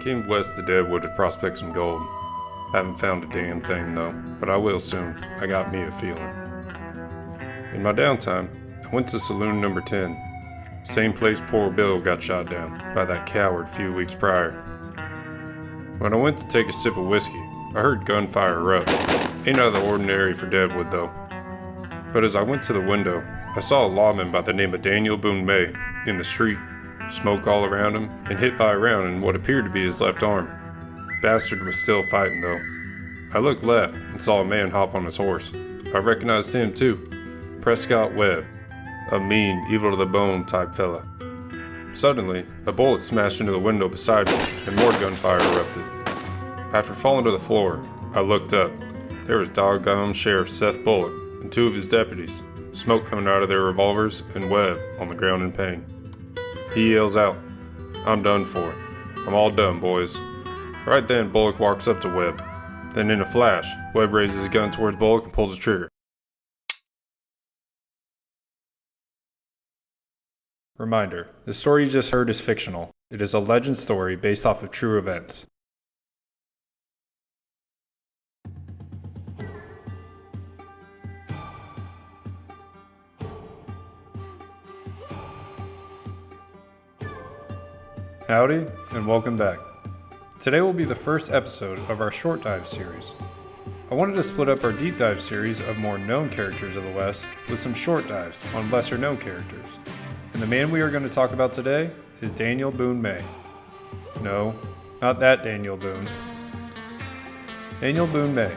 Came west to Deadwood to prospect some gold. Haven't found a damn thing though, but I will soon. I got me a feeling. In my downtime, I went to saloon number 10. Same place poor Bill got shot down by that coward a few weeks prior. When I went to take a sip of whiskey, I heard gunfire erupt. Ain't out of the ordinary for Deadwood though. But as I went to the window, I saw a lawman by the name of Daniel Boone May in the street, smoke all around him, and hit by a round in what appeared to be his left arm. Bastard was still fighting though. I looked left and saw a man hop on his horse. I recognized him too. Prescott Webb, a mean, evil to the bone type fella. Suddenly, a bullet smashed into the window beside me and more gunfire erupted. After falling to the floor, I looked up. There was doggone Sheriff Seth Bullock and two of his deputies, smoke coming out of their revolvers, and Webb on the ground in pain. He yells out, "I'm done for. I'm all done, boys." Right then, Bullock walks up to Webb. Then in a flash, Webb raises his gun towards Bullock and pulls the trigger. Reminder, the story you just heard is fictional. It is a legend story based off of true events. Howdy, and welcome back. Today will be the first episode of our short dive series. I wanted to split up our deep dive series of more known characters of the West with some short dives on lesser known characters. And the man we are going to talk about today is Daniel Boone May. No, not that Daniel Boone. Daniel Boone May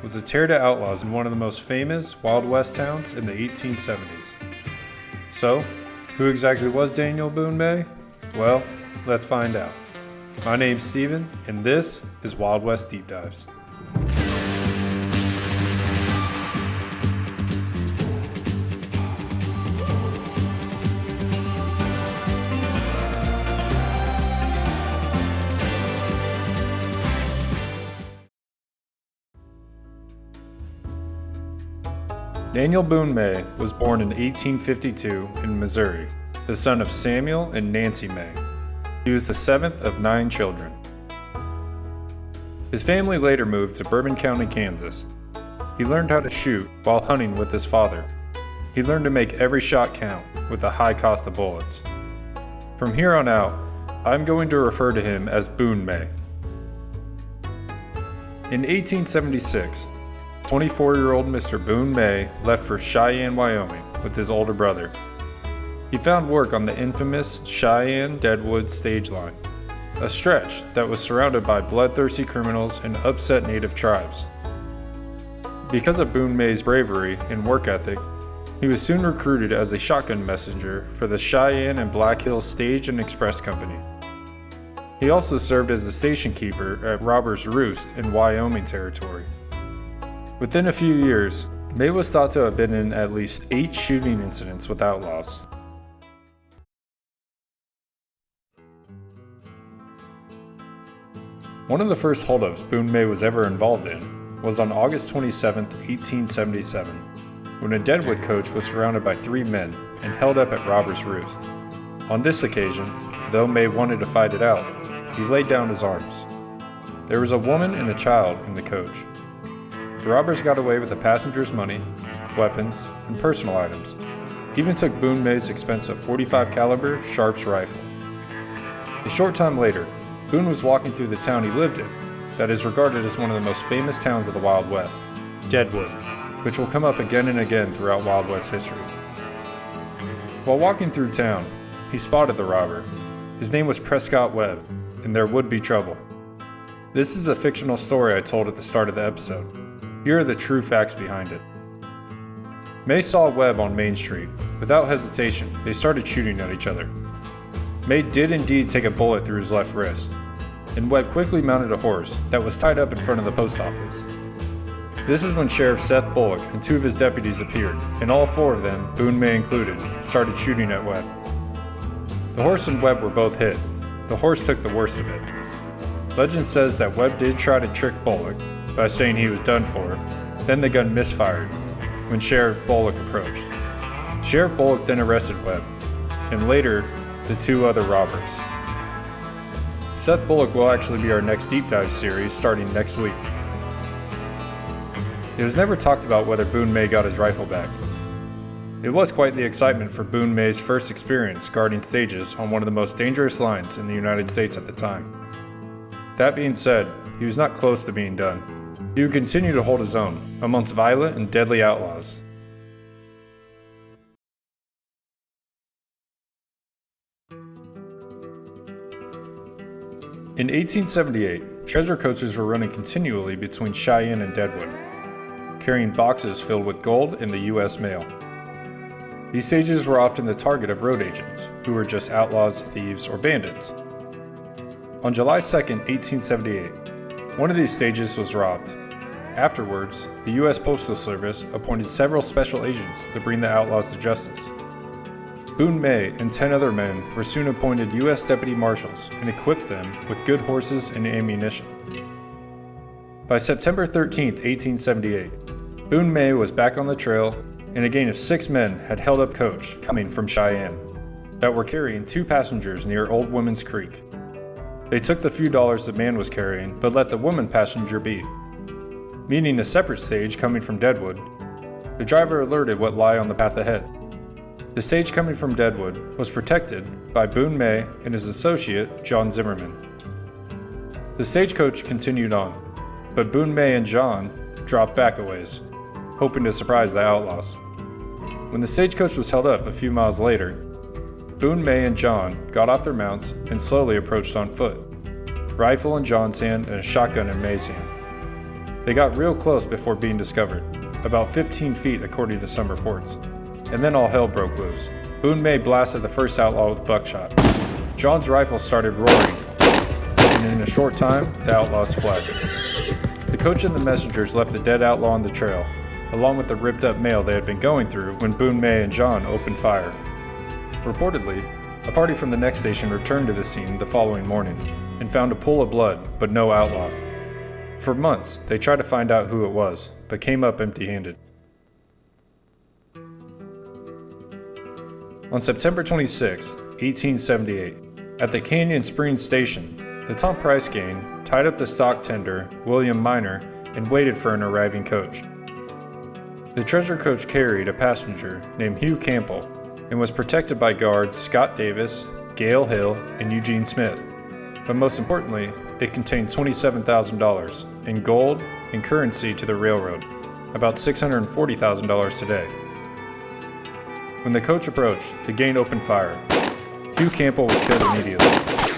was a terror to outlaws in one of the most famous Wild West towns in the 1870s. So, who exactly was Daniel Boone May? Well, let's find out. My name's Steven, and this is Wild West Deep Dives. Daniel Boone May was born in 1852 in Missouri, the son of Samuel and Nancy May. He was the seventh of 9 children. His family later moved to Bourbon County, Kansas. He learned how to shoot while hunting with his father. He learned to make every shot count with the high cost of bullets. From here on out, I'm going to refer to him as Boone May. In 1876, 24-year-old Mr. Boone May left for Cheyenne, Wyoming with his older brother. He found work on the infamous Cheyenne-Deadwood stage line, a stretch that was surrounded by bloodthirsty criminals and upset native tribes. Because of Boone May's bravery and work ethic, he was soon recruited as a shotgun messenger for the Cheyenne and Black Hills Stage and Express Company. He also served as a station keeper at Robber's Roost in Wyoming Territory. Within a few years, May was thought to have been in at least 8 shooting incidents with outlaws. One of the first holdups Boone May was ever involved in was on August 27, 1877, when a Deadwood coach was surrounded by 3 men and held up at Robber's Roost. On this occasion, though May wanted to fight it out, he laid down his arms. There was a woman and a child in the coach. The robbers got away with the passengers' money, weapons, and personal items, even took Boone May's expensive .45 caliber Sharps rifle. A short time later, Boone was walking through the town he lived in, that is regarded as one of the most famous towns of the Wild West, Deadwood, which will come up again and again throughout Wild West history. While walking through town, he spotted the robber. His name was Prescott Webb, and there would be trouble. This is a fictional story I told at the start of the episode. Here are the true facts behind it. May saw Webb on Main Street. Without hesitation, they started shooting at each other. May did indeed take a bullet through his left wrist, and Webb quickly mounted a horse that was tied up in front of the post office. This is when Sheriff Seth Bullock and 2 of his deputies appeared, and all 4 of them, Boone May included, started shooting at Webb. The horse and Webb were both hit. The horse took the worst of it. Legend says that Webb did try to trick Bullock by saying he was done for. Then the gun misfired when Sheriff Bullock approached. Sheriff Bullock then arrested Webb, and later the 2 other robbers. Seth Bullock will actually be our next deep dive series starting next week. It was never talked about whether Boone May got his rifle back. It was quite the excitement for Boone May's first experience guarding stages on one of the most dangerous lines in the United States at the time. That being said, he was not close to being done. He would continue to hold his own amongst violent and deadly outlaws. In 1878, treasure coaches were running continually between Cheyenne and Deadwood, carrying boxes filled with gold and the U.S. mail. These stages were often the target of road agents, who were just outlaws, thieves, or bandits. On July 2, 1878, one of these stages was robbed. Afterwards, the U.S. Postal Service appointed several special agents to bring the outlaws to justice. Boone May and 10 other men were soon appointed U.S. deputy marshals and equipped them with good horses and ammunition. By September 13, 1878, Boone May was back on the trail, and a gang of 6 men had held up Coach coming from Cheyenne that were carrying 2 passengers near Old Woman's Creek. They took the few dollars the man was carrying, but let the woman passenger be. Meeting a separate stage coming from Deadwood, the driver alerted what lay on the path ahead. The stage coming from Deadwood was protected by Boone May and his associate, John Zimmerman. The stagecoach continued on, but Boone May and John dropped back a ways, hoping to surprise the outlaws. When the stagecoach was held up a few miles later, Boone May and John got off their mounts and slowly approached on foot, rifle in John's hand and a shotgun in May's hand. They got real close before being discovered, about 15 feet according to some reports, and then all hell broke loose. Boone May blasted the first outlaw with buckshot. John's rifle started roaring, and in a short time, the outlaws fled. The coach and the messengers left the dead outlaw on the trail, along with the ripped-up mail they had been going through when Boone May and John opened fire. Reportedly, a party from the next station returned to the scene the following morning and found a pool of blood, but no outlaw. For months, they tried to find out who it was, but came up empty-handed. On September 26, 1878, at the Canyon Springs station, the Tom Price gang tied up the stock tender, William Minor, and waited for an arriving coach. The treasure coach carried a passenger named Hugh Campbell and was protected by guards Scott Davis, Gale Hill, and Eugene Smith. But most importantly, it contained $27,000 in gold and currency to the railroad, about $640,000 today. When the coach approached, the gang opened fire. Hugh Campbell was killed immediately.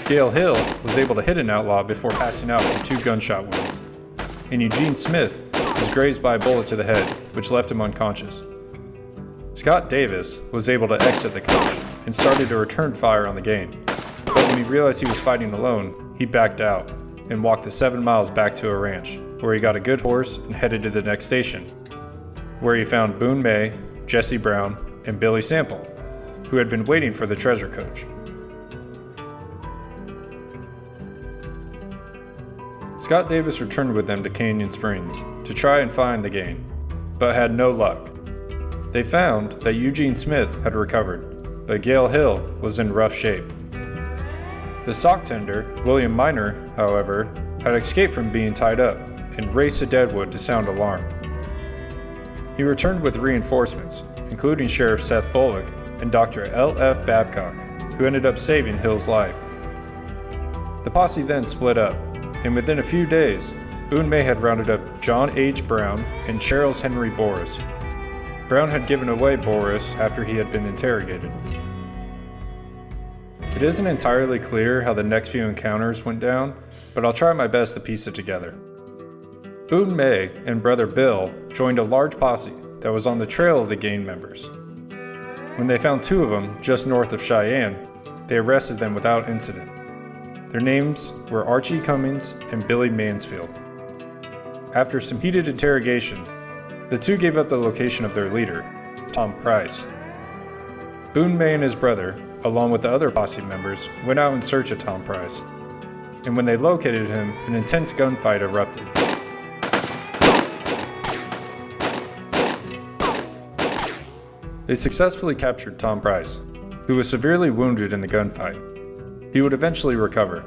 Gale Hill was able to hit an outlaw before passing out from 2 gunshot wounds, and Eugene Smith was grazed by a bullet to the head, which left him unconscious. Scott Davis was able to exit the coach and started to return fire on the gang, but when he realized he was fighting alone, he backed out and walked the 7 miles back to a ranch, where he got a good horse and headed to the next station, where he found Boone May, Jesse Brown, and Billy Sample, who had been waiting for the treasure coach. Scott Davis returned with them to Canyon Springs to try and find the gang, but had no luck. They found that Eugene Smith had recovered, but Gale Hill was in rough shape. The stock tender, William Minor, however, had escaped from being tied up and raced to Deadwood to sound alarm. He returned with reinforcements, including Sheriff Seth Bullock and Dr. L.F. Babcock, who ended up saving Hill's life. The posse then split up, and within a few days, Boone May had rounded up John H. Brown and Charles Henry Boris. Brown had given away Boris after he had been interrogated. It isn't entirely clear how the next few encounters went down, but I'll try my best to piece it together. Boone May and brother Bill joined a large posse that was on the trail of the gang members. When they found 2 of them just north of Cheyenne, they arrested them without incident. Their names were Archie Cummings and Billy Mansfield. After some heated interrogation, the 2 gave up the location of their leader, Tom Price. Boone May and his brother, along with the other posse members, went out in search of Tom Price, and when they located him, an intense gunfight erupted. They successfully captured Tom Price, who was severely wounded in the gunfight. He would eventually recover.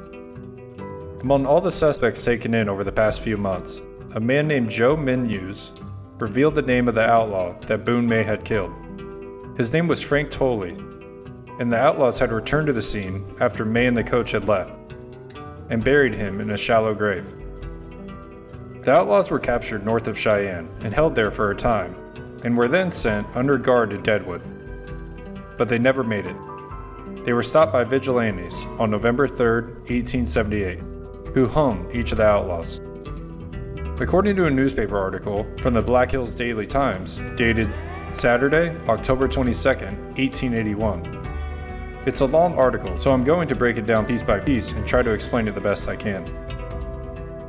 Among all the suspects taken in over the past few months, a man named Joe Menus revealed the name of the outlaw that Boone May had killed. His name was Frank Towle, and the outlaws had returned to the scene after May and the coach had left, and buried him in a shallow grave. The outlaws were captured north of Cheyenne and held there for a time, and were then sent under guard to Deadwood. But they never made it. They were stopped by vigilantes on November 3, 1878, who hung each of the outlaws. According to a newspaper article from the Black Hills Daily Times, dated Saturday, October 22, 1881. It's a long article, so I'm going to break it down piece by piece and try to explain it the best I can.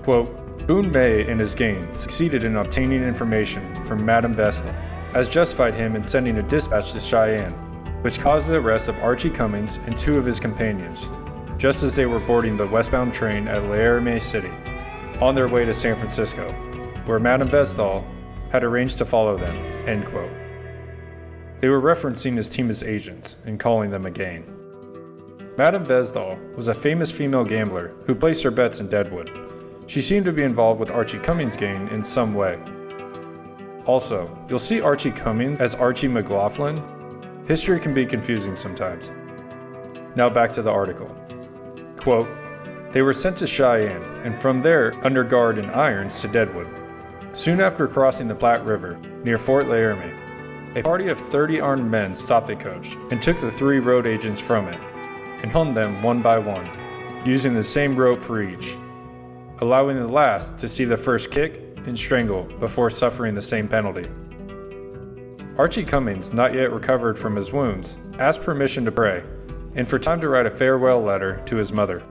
Quote, Boone May and his gang succeeded in obtaining information from Madame Vestal, as justified him in sending a dispatch to Cheyenne, which caused the arrest of Archie Cummings and 2 of his companions, just as they were boarding the westbound train at Laramie City, on their way to San Francisco, where Madame Vestal had arranged to follow them, end quote. They were referencing his team as agents and calling them a gang. Madame Vestal was a famous female gambler who placed her bets in Deadwood. She seemed to be involved with Archie Cummings' gang in some way. Also, you'll see Archie Cummings as Archie McLaughlin. History can be confusing sometimes. Now back to the article. Quote, they were sent to Cheyenne, and from there under guard in irons to Deadwood. Soon after crossing the Platte River, near Fort Laramie, a party of 30 armed men stopped the coach and took the 3 road agents from it, and hung them one by one, using the same rope for each, allowing the last to see the first kick and strangle before suffering the same penalty. Archie Cummings, not yet recovered from his wounds, asked permission to pray, and for time to write a farewell letter to his mother.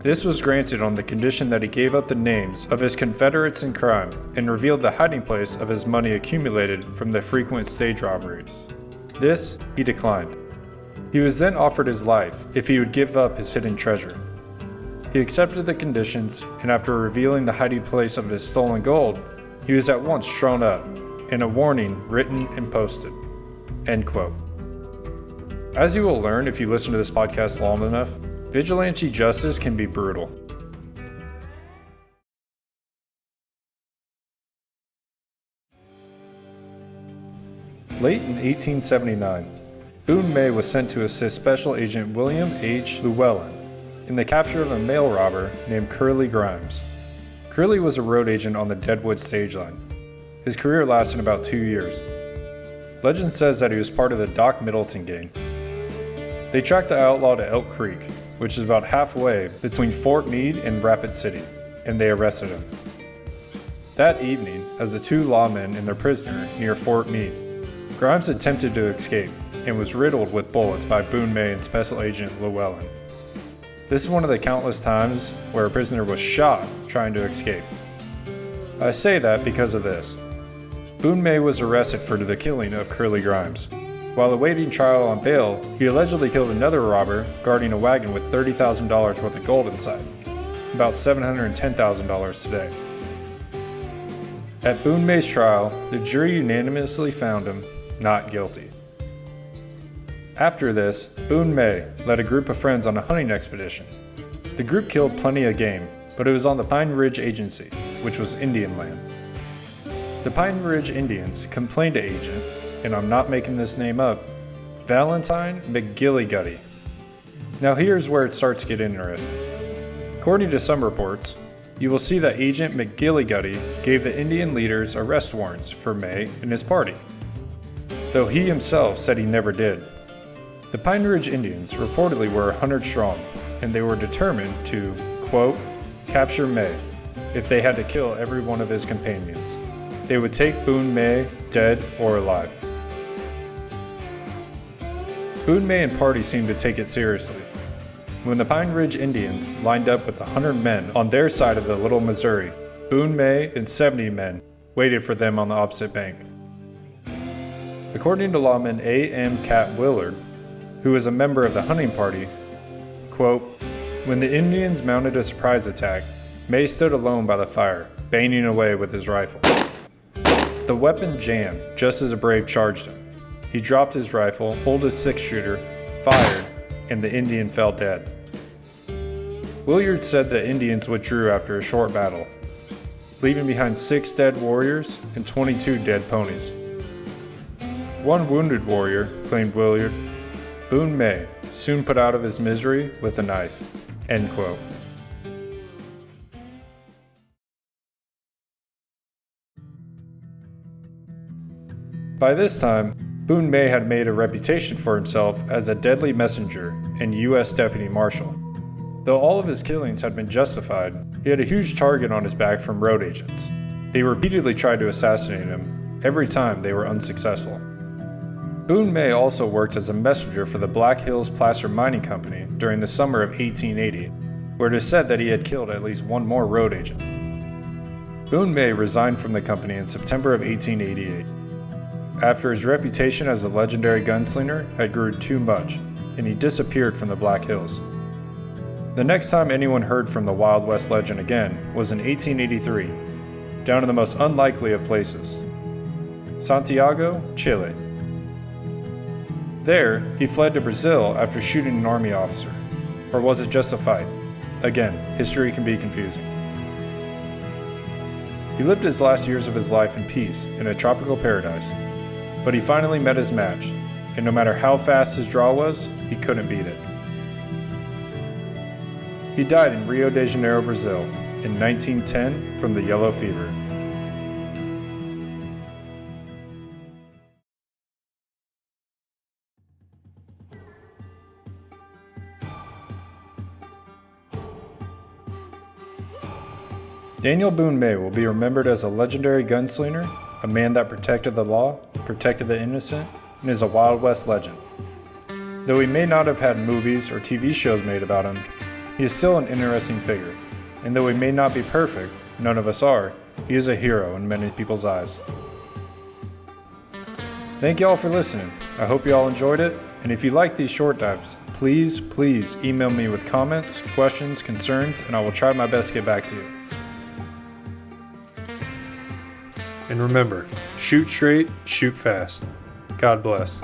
This was granted on the condition that he gave up the names of his confederates in crime and revealed the hiding place of his money accumulated from the frequent stage robberies. This he declined. He was then offered his life if he would give up his hidden treasure. He accepted the conditions, and after revealing the hiding place of his stolen gold, he was at once thrown up, and a warning written and posted. End quote. As you will learn if you listen to this podcast long enough, vigilante justice can be brutal. Late in 1879, Boone May was sent to assist Special Agent William H. Llewellyn in the capture of a mail robber named Curly Grimes. Curly was a road agent on the Deadwood stage line. His career lasted about 2 years. Legend says that he was part of the Doc Middleton gang. They tracked the outlaw to Elk Creek, which is about halfway between Fort Meade and Rapid City, and they arrested him. That evening, as the 2 lawmen and their prisoner near Fort Meade, Grimes attempted to escape and was riddled with bullets by Boone May and Special Agent Llewellyn. This is one of the countless times where a prisoner was shot trying to escape. I say that because of this. Boone May was arrested for the killing of Curly Grimes. While awaiting trial on bail, he allegedly killed another robber guarding a wagon with $30,000 worth of gold inside, about $710,000 today. At Boone May's trial, the jury unanimously found him not guilty. After this, Boone May led a group of friends on a hunting expedition. The group killed plenty of game, but it was on the Pine Ridge Agency, which was Indian land. The Pine Ridge Indians complained to Agent, and I'm not making this name up, Valentine McGillicuddy. Now here's where it starts to get interesting. According to some reports, you will see that Agent McGillicuddy gave the Indian leaders arrest warrants for May and his party, though he himself said he never did. The Pine Ridge Indians reportedly were 100 strong, and they were determined to, quote, capture May if they had to kill every one of his companions. They would take Boone May dead or alive. Boone May and party seemed to take it seriously. When the Pine Ridge Indians lined up with 100 men on their side of the Little Missouri, Boone May and 70 men waited for them on the opposite bank. According to lawman A.M. Cat Willard, who was a member of the hunting party, quote, when the Indians mounted a surprise attack, May stood alone by the fire, banging away with his rifle. The weapon jammed just as a brave charged him. He dropped his rifle, pulled his 6-shooter, fired, and the Indian fell dead. Williard said the Indians withdrew after a short battle, leaving behind 6 dead warriors and 22 dead ponies. One wounded warrior, claimed Williard, Boone May, soon put out of his misery with a knife. End quote. By this time, Boone May had made a reputation for himself as a deadly messenger and U.S. Deputy Marshal. Though all of his killings had been justified, he had a huge target on his back from road agents. They repeatedly tried to assassinate him. Every time they were unsuccessful. Boone May also worked as a messenger for the Black Hills Placer Mining Company during the summer of 1880, where it is said that he had killed at least one more road agent. Boone May resigned from the company in September of 1888. After his reputation as a legendary gunslinger had grew too much, and he disappeared from the Black Hills. The next time anyone heard from the Wild West legend again was in 1883, down in the most unlikely of places, Santiago, Chile. There, he fled to Brazil after shooting an army officer. Or was it just a fight? Again, history can be confusing. He lived his last years of his life in peace in a tropical paradise. But he finally met his match, and no matter how fast his draw was, he couldn't beat it. He died in Rio de Janeiro, Brazil, in 1910 from the yellow fever. Daniel Boone May will be remembered as a legendary gunslinger, a man that protected the law, protected the innocent, and is a Wild West legend. Though he may not have had movies or TV shows made about him, he is still an interesting figure, and though he may not be perfect, none of us are, he is a hero in many people's eyes. Thank you all for listening. I hope you all enjoyed it, and if you like these short dives, please email me with comments, questions, concerns, and I will try my best to get back to you. And remember, shoot straight, shoot fast. God bless.